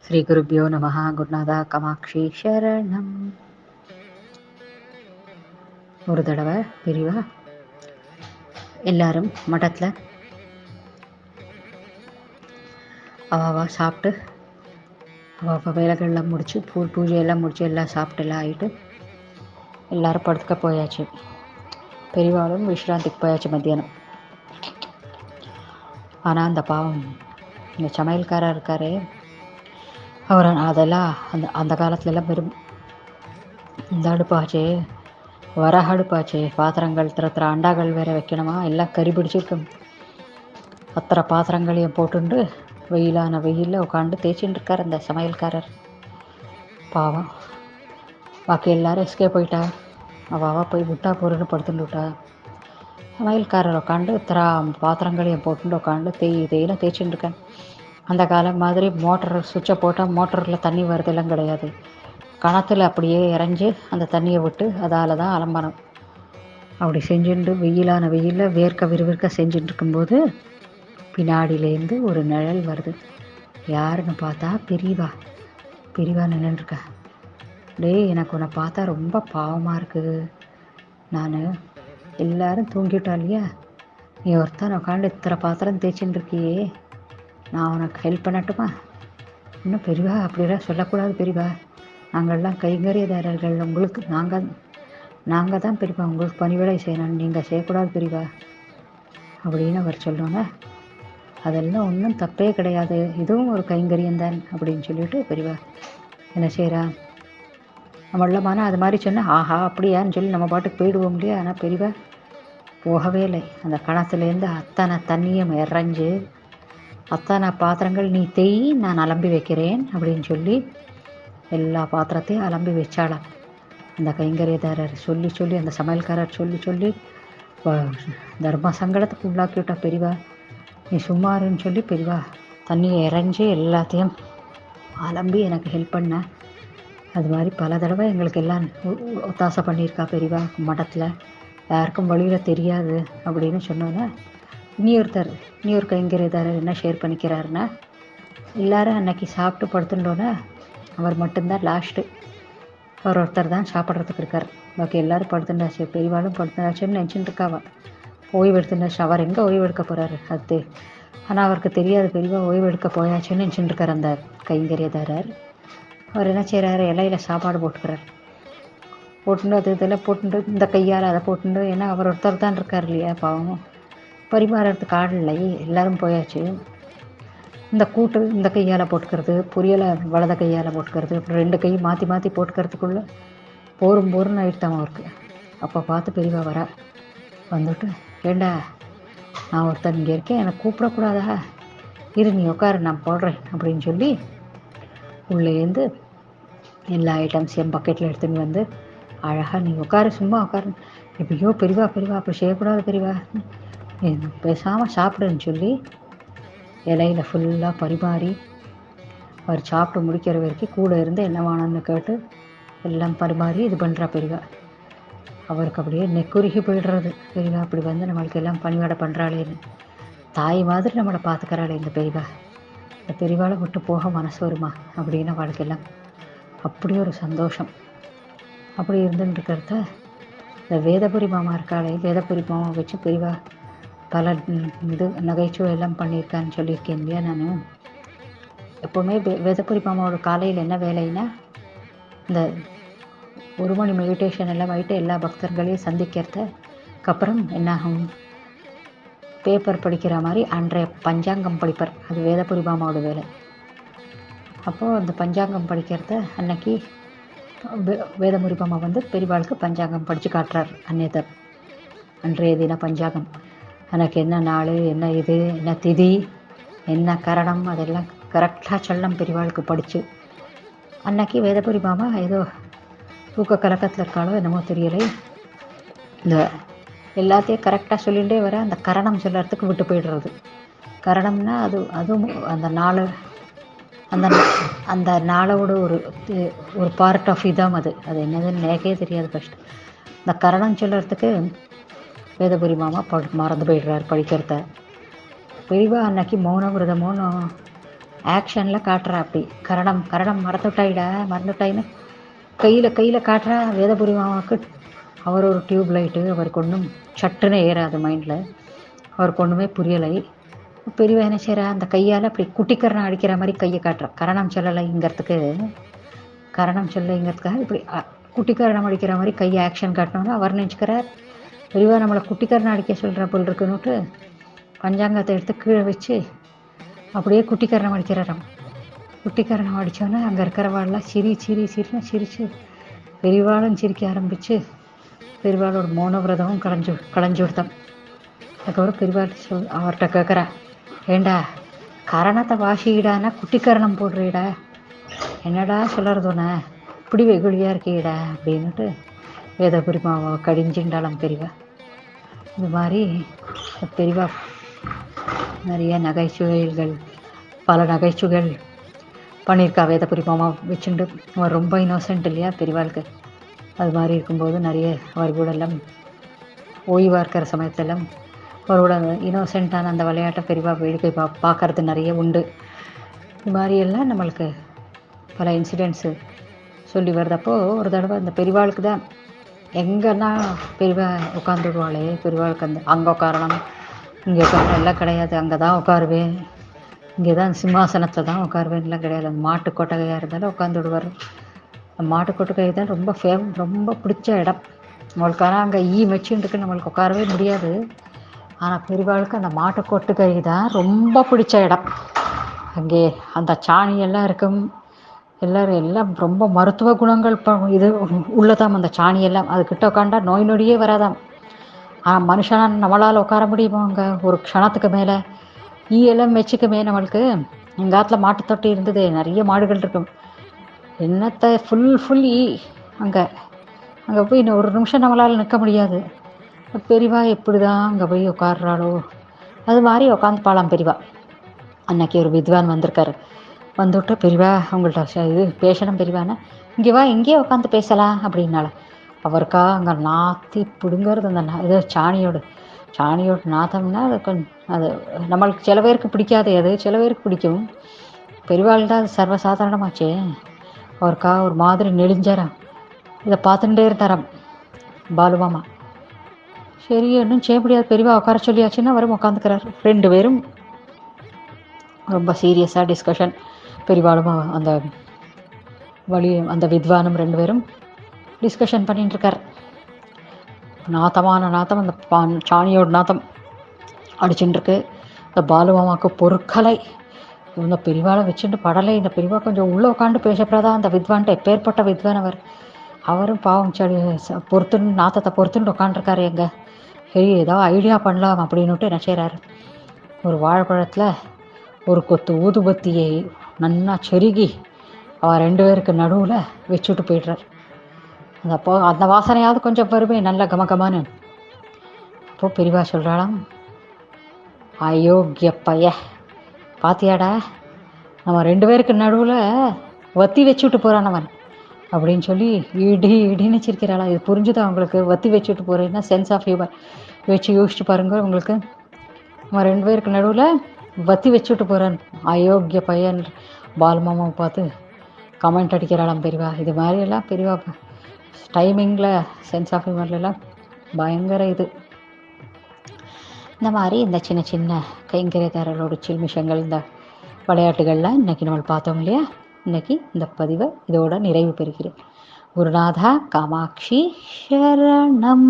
ஸ்ரீ குருப்பியோ நமஹ. குருநாதா காமாட்சி சரணம். ஒரு தடவை பெரியவா எல்லாரும் மடத்தில் அவாவா சாப்பிட்டு அவாவா வேலைகள்லாம் முடித்து பூஜையெல்லாம் முடித்து எல்லாம் சாப்பிட்டு எல்லாம் ஆகிட்டு எல்லோரும் படுத்துக்க போயாச்சு. பெரியவாளும் விஷ்ராந்திக்கு போயாச்சு மத்தியானம். ஆனால் அந்த பாவம் இந்த சமையல்காரர் இருக்காரே, அவர் அதெல்லாம் அந்த காலத்துலலாம் வெறும் இந்த அடுப்பாச்சே, வரக அடுப்பாச்சே, பாத்திரங்கள் திற அண்டாக்கள் வேறு வைக்கணுமா, எல்லாம் கறி பிடிச்சிருக்கும். அத்தனை பாத்திரங்களையும் போட்டுண்டு வெயிலான வெயிலில் உட்காந்து தேய்ச்சின்னு இருக்கார் அந்த சமையல்காரர். பாவம். பாக்கி எல்லோரும் எஸ்கே போயிட்டா. அவாவா போய் விட்டா பொருள்னு படுத்துட்டு விட்டா. சமையல்காரர் உட்காந்து இத்தனை பாத்திரங்களையும் போட்டுட்டு உட்காந்து தேயில தேய்ச்சின்னு இருக்கேன். அந்த காலம் மாதிரி மோட்டர் சுவிட்சை போட்டால் மோட்டரில் தண்ணி வருதெல்லாம் கிடையாது. கணத்தில் அப்படியே இறஞ்சி அந்த தண்ணியை விட்டு அதால் தான் அலம்பணும். அப்படி செஞ்சுட்டு வெயிலான வெயிலில் வேர்க்க விறுவிற்க செஞ்சுட்டு இருக்கும்போது பின்னாடியிலேருந்து ஒரு நிழல் வருது. யாருன்னு பார்த்தா பெரியவா நின்றுருக்கா. டேய், எனக்கு உன்னை பார்த்தா ரொம்ப பாவமாக இருக்குது. நான் எல்லோரும் தூங்கிட்டா இல்லையா, நீ ஒருத்தன் உட்காந்து இத்தனை பாத்திரம் தேய்ச்சின்னு இருக்கியே, நான் உனக்கு ஹெல்ப் பண்ணட்டுமா? இன்னும் பெரியவா அப்படிலாம் சொல்லக்கூடாது பெரியவா, நாங்கள்லாம் கைங்கரியதாரர்கள், உங்களுக்கு நாங்கள் தான் பெரியவா உங்களுக்கு பணிவிடை செய்யணும், நீங்கள் செய்யக்கூடாது பெரியவா அப்படின்னு அவர் சொல்லோன்னே, அதெல்லாம் ஒன்றும் தப்பே கிடையாது, இதுவும் ஒரு கைங்கரியம்தான் அப்படின்னு சொல்லிவிட்டு பெரியவா என்ன செய்கிறா, நம்மளமான அது மாதிரி சொன்னால் ஆஹா அப்படியான்னு சொல்லி நம்ம பாட்டுக்கு போயிடுவோம் இல்லையா. ஆனால் பெரியவா போகவே இல்லை. அந்த கணத்துலேருந்து அத்தனை தண்ணியும் இறஞ்சி அத்தனை பாத்திரங்கள் நீ தேய், நான் அலம்பி வைக்கிறேன் அப்படின்னு சொல்லி எல்லா பாத்திரத்தையும் அலம்பி வச்சாளாம். அந்த கைங்கரியதாரர் சொல்லி சொல்லி அந்த சமையல்காரர் சொல்லி சொல்லி தர்ம சங்கடத்துக்கு உள்ளாக்கி விட்டா பெரியவா. நீ சும்மாருன்னு சொல்லி பெரியவா தண்ணியை இறஞ்சி எல்லாத்தையும் அலம்பி எனக்கு ஹெல்ப் பண்ண. அது மாதிரி பல தடவை எங்களுக்கு எல்லாம் ஒத்தாசை பண்ணியிருக்கா பெரியவா மடத்தில், யாருக்கும் வழியில் தெரியாது அப்படின்னு சொன்னோன்னே இன்னொரு கைங்கரியதாரர் என்ன ஷேர் பண்ணிக்கிறாருன்னா, எல்லோரும் அன்னைக்கு சாப்பிட்டு படுத்துட்டோன்னே அவர் மட்டும்தான் லாஸ்ட்டு, அவர் ஒருத்தர் தான் சாப்பிட்றதுக்கு இருக்கார். பாக்கி எல்லோரும் படுத்துட்டாச்சு, பெரியவாளும் படுத்துட்டாச்சுன்னு நினச்சிட்டு இருக்காவா. ஓய்வு எடுத்துட்டாச்சு. அவர் எங்கே ஓய்வு எடுக்க போகிறாரு அது, ஆனால் அவருக்கு தெரியாது பெரியவா ஓய்வு எடுக்க போயாச்சுன்னு நினச்சிட்டு இருக்கார் அந்த கைங்கரியதாரர். அவர் என்ன செய்கிறாரு, இலையில சாப்பாடு போட்டுக்கிறார். போட்டுண்டு அது இதெல்லாம் போட்டுண்டு இந்த கையால் அதை போட்டுண்டு, ஏன்னா அவர் ஒருத்தர் தான் இருக்கார் இல்லையா, பாவம் பரிமாறத்துக்கு ஆள் இல்லை, எல்லோரும் போயாச்சு. இந்த கூட்டு இந்த கையால் போட்டுக்கிறது, பொரியலை வலத கையால் போட்டுக்கிறது, அப்புறம் 2 கையும் மாற்றி மாற்றி போட்டுக்கிறதுக்குள்ளே போரும்னு ஆகிடுத்தாம அவருக்கு. அப்போ பார்த்து பெரியவா வர வந்துட்டு, ஏண்டா நான் ஒருத்தன் இங்கே இருக்கேன், எனக்கு கூப்பிடக்கூடாதா, இரு நீ உட்காரு நான் போடுறேன் அப்படின்னு சொல்லி உள்ளேருந்து எல்லா ஐட்டம்ஸையும் பக்கெட்டில் எடுத்துன்னு வந்து அழகாக நீ உட்காரு, சும்மா உட்காரு. எப்படியோ பெரியவா அப்படி செய்யக்கூடாது பெரியவா, பேசாமல் சாப்பிடுன்னு சொல்லி இலையில ஃபுல்லாக பரிமாறி அவர் சாப்பிட்டு முடிக்கிற வரைக்கும் கூட இருந்து என்ன வேணும்னு கேட்டு எல்லாம் பரிமாறி இது பண்ணுறா பெரியவா. அவருக்கு அப்படியே நெக்குருகி போயிடுறது, பெரியவா அப்படி வந்து நம்மளுக்கு எல்லாம் பணிவாடை பண்ணுறாளேன்னு, தாய் மாதிரி நம்மளை பார்த்துக்கிறாளே இந்த பெரியவா, இந்த பெரியவாளை விட்டு போக மனசு வருமா அப்படின்னு அவளுக்கெல்லாம் அப்படி ஒரு சந்தோஷம். அப்படி இருந்துட்டு இருக்கிறத இந்த வேதபுரி மாமா இருக்காளே, வேதபுரி மாமா வச்சு பெரியவா பல இது நகைச்சுவை எல்லாம் பண்ணியிருக்கான்னு சொல்லியிருக்கேன் இல்லையா. நான் எப்போவுமே வேதபுரி மாமாவோட காலையில் என்ன வேலைன்னா, இந்த 1 மணி மெடிடேஷன் எல்லாம் ஆகிட்டு எல்லா பக்தர்களையும் சந்திக்கிறதுக்கப்புறம் என்னாகும், பேப்பர் படிக்கிற மாதிரி அன்றைய பஞ்சாங்கம் படிப்பர், அது வேதபுரி மாமாவோட வேலை. அப்போது அந்த பஞ்சாங்கம் படிக்கிறத அன்னைக்கு வேதபுரி மாமா வந்து பெரியவாளுக்கு பஞ்சாங்கம் படித்து காட்டுறார். அன்றைய தின பஞ்சாங்கம், எனக்கு என்ன நாள், என்ன இது, என்ன திதி, என்ன கரணம், அதெல்லாம் கரெக்டாக சொல்லம் பெரியவாளுக்கு படித்து. அன்னைக்கு வேதபுரி மாமா ஏதோ தூக்க கலக்கத்தில் இருக்காளோ என்னமோ தெரியலை, இந்த எல்லாத்தையும் கரெக்டாக சொல்லிகிட்டே வர அந்த கரணம் சொல்கிறதுக்கு விட்டு போய்டுறது. கரணம்னா அதுவும் அந்த நாளோட ஒரு பார்ட் ஆஃப் இதாம் அது என்னதுன்னு எனக்கே தெரியாது ஃபஸ்ட்டு. இந்த கரணம் சொல்கிறதுக்கு வேதபுரி மாமா மறந்து போயிடுறார் படிக்கிறத. பெரியவா அன்னைக்கு மௌன விரதமோன்னு ஆக்ஷனில் காட்டுறா. அப்படி கரணம் கரணம் மறந்துட்டாயின்னு கையில் காட்டுறா. வேதபுரி மாமாவுக்கு அவர் ஒரு டியூப் லைட்டு, அவருக்கு ஒன்றும் சட்டுன்னு ஏறாது மைண்டில், அவருக்கு ஒன்றுமே புரியலை. பெரியவா என்ன செய்கிறா, அந்த கையால் அப்படி குட்டிக்கரணம் அடிக்கிற மாதிரி கையை காட்டுறா. கரணம் சொல்லலைங்கிறதுக்காக இப்படி குட்டிக்கரணம் அடிக்கிற மாதிரி கையை ஆக்ஷன் காட்டணும்னு அவர் நினச்சிக்கிறார். பெரியவா நம்மளை குட்டிக்கரணம் அடிக்க சொல்கிற போல் இருக்குன்னுட்டு பஞ்சாங்கத்தை எடுத்து கீழே வச்சு அப்படியே குட்டிக்கரணம் அடிக்கிறாராம். குட்டிக்கரணம் அடித்தோன்னே அங்கே இருக்கிறவாள்லாம் சிரின்னு சிரித்து பெரியவாளும் சிரிக்க ஆரம்பித்து பெரியவாளோட மௌனவிரதமும் களைஞ்சு விடுத்தான். அதுக்கப்புறம் பெரியவாள் அவர்கிட்ட கேட்குறா, ஏண்டா கரணத்தை வாசிக்கிடானா குட்டிக்கரணம் போடுறீடா, என்னடா சொல்கிறதுண்ணே இப்படி வெகுளியாக இருக்கீடா அப்படின்னுட்டு வேதபுரி மாமாவை கடிஞ்சின்றாலாம் பெரியவா. இது மாதிரி பெரியவா நிறைய பல நகைச்சுவைகள் பண்ணியிருக்கா வேதபுரி மாமா வச்சுண்டு. அவர் ரொம்ப இன்னோசென்ட் இல்லையா பெரியவாளுக்கு. அது மாதிரி இருக்கும்போது நிறைய அவர் கூட எல்லாம் ஓய்வாக இருக்கிற சமயத்தெல்லாம் அவரோட இன்னோசென்ட்டான அந்த விளையாட்டை பெரியவா வேடிக்கை பார்க்கறது நிறைய உண்டு. இது மாதிரியெல்லாம் நம்மளுக்கு பல இன்சிடெண்ட்ஸு சொல்லி வருதப்போ ஒரு தடவை அந்த பெரியவாளுக்கு தான் எங்கன்னா பெரியவா உட்காந்துடுவாளே, பெரியவாளுக்கு அங்கே உட்காரணும் இங்கே உட்காரணும் எல்லாம் கிடையாது. அங்கே தான் உட்காருவேன், இங்கே தான் சிம்மாசனத்தில் தான் உட்காருவேன்லாம் கிடையாது. அந்த மாட்டு கொட்டகையாக இருந்தாலும் உட்காந்துடுவார். அந்த மாட்டு கொட்டகை தான் ரொம்ப பிடிச்ச இடம் நம்மளுக்கு. ஆனால் அங்கே மெச்சுன்ட்டுக்கு நம்மளுக்கு உட்காரவே முடியாது. ஆனால் பெரியவாளுக்கு அந்த மாட்டு கொட்டகை தான் ரொம்ப பிடிச்ச இடம். அங்கே அந்த சாணியெல்லாம் இருக்கும், எல்லாம் ரொம்ப மருத்துவ குணங்கள் இது உள்ளதாம் அந்த சாணியெல்லாம். அதுக்கிட்ட உட்காண்டா நோய் நொடியே வராதாம். ஆனால் மனுஷனாக நம்மளால் உட்கார முடியுமா அங்கே ஒரு க்ஷணத்துக்கு மேலே? எல்லாம் மெச்சுக்குமே நம்மளுக்கு. எங்கள் ஆற்றுல மாட்டு தொட்டி இருந்தது, நிறைய மாடுகள் இருக்கும். என்னத்தை ஃபுல் அங்கே போய் இன்னும் ஒரு நிமிஷம் நம்மளால் நிற்க முடியாது. பெரியவா எப்படி தான் அங்கே போய் உட்காடுறாளோ, அது மாதிரி உட்காந்துப்பாளாம் பெரியவா. அன்னைக்கு ஒரு வித்வான் வந்திருக்காரு. வந்துவிட்டு பெரியவா அவங்கள்ட்ட இது பேசணும் பெரியவானே, இங்கே வா இங்கேயே உட்காந்து பேசலாம் அப்படின்னால. அவருக்கா அங்கே நாற்றி பிடுங்கிறது அந்த இது சாணியோட நாத்தம்னா அது நம்மளுக்கு சில பேருக்கு பிடிக்காது, அது சில பேருக்கு பிடிக்கும். பெரியவாள் தான் அது சர்வசாதாரணமாச்சே. அவருக்கா ஒரு மாதிரி நெளிஞ்சாராம். இதை பார்த்துட்டே இருந்தாராம் பாலுமாமா. சரி ஒன்றும் செய்ய முடியாது, பெரியவா உட்கார சொல்லியாச்சுன்னா அவரும் உட்காந்துக்கிறார். 2 பேரும் ரொம்ப சீரியஸாக டிஸ்கஷன். பெரியவாளும் அந்த வித்வானும் 2 பேரும் டிஸ்கஷன் பண்ணிட்டுருக்கார். நாத்தமான நாத்தம், அந்த சாணியோட நாத்தம் அடிச்சுட்டுருக்கு. இந்த பாலுமாமாவுக்கு பொருட்களை இந்த பெரியவாளை வச்சுட்டு படலை. இந்த பெரியவா கொஞ்சம் உள்ளே உட்காந்து பேசப்படாதா அந்த வித்வான்ட்டு. எப்பேற்பட்ட வித்வான் அவரும் பாவம் நாத்தத்தை பொறுத்துன்னு உட்காந்துருக்காரு. எங்கே சரி ஏதாவது ஐடியா பண்ணலாம் அப்படின்னுட்டு என்ன செய்கிறாரு, ஒரு வாழைப்பழத்தில் ஒரு கொத்து ஊதுபத்தியை நன்னா செருகி அவள் 2 பேருக்கு நடுவில் வச்சுட்டு போய்ட்றார். அந்த வாசனையாவது கொஞ்சம் வருமே நல்ல கமகமானு. அப்போது பெரியவா சொல்கிறாளாம், அயோக்கிய பைய பாத்தியாடா, நம்ம 2 பேருக்கு நடுவில் வத்தி வச்சுட்டு போகிறான் அவன் அப்படின்னு சொல்லி இடின்னு சிரிக்கிறாளா. இது புரிஞ்சுதான் உங்களுக்கு? வத்தி வச்சுட்டு போகிறேன்னா சென்ஸ் ஆஃப் ஹியூமர் வச்சு யோசிச்சு பாருங்க உங்களுக்கு. நம்ம 2 பேருக்கு நடுவில் வத்தி வச்சுட்டு போகிறேன் அயோக்கிய பையன் பாலுமாமாவை பார்த்து கமெண்ட் அடிக்கிறாளாம் பெரியவா. இது மாதிரியெல்லாம் பெரியவா டைமிங்கில் சென்ஸ் ஆஃப் ஹியூமர்லாம் பயங்கர இது. இந்த மாதிரி இந்த சின்ன சின்ன கைங்கரியக்காரர்களோட சில்மிஷங்கள், இந்த விளையாட்டுகள்லாம் இன்றைக்கி நம்ம பார்த்தோம் இல்லையா. இன்றைக்கி இந்த பதிவை இதோட நிறைவு பெறுகிறேன். குருநாதா காமாட்சி சரணம்.